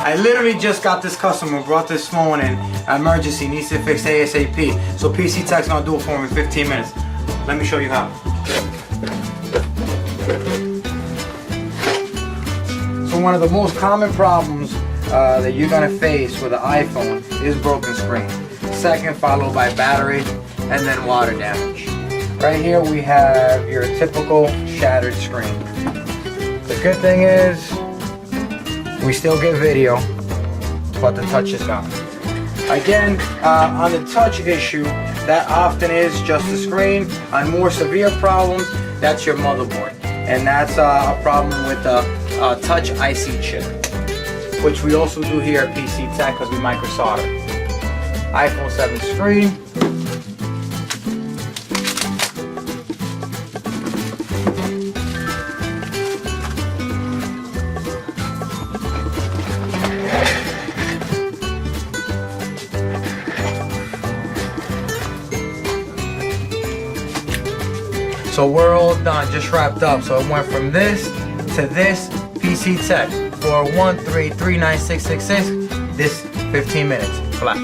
I literally just got this customer, brought this phone in, emergency, needs to fix ASAP. So PC Tech's gonna do it for me in 15 minutes. Let me show you how. So one of the most common problems that you're gonna face with an iPhone is broken screen. Second, followed by battery, and then water damage. Right here we have your typical shattered screen. The good thing is, we still get video, but the touch is gone. Again, on the touch issue, that often is just the screen. On more severe problems, that's your motherboard. And that's a problem with the touch IC chip, which we also do here at PC Tech because we micro solder. iPhone 7 screen. So we're all done, just wrapped up. So it went from this to this, PC Tech, 413-39666, this 15 minutes, flat.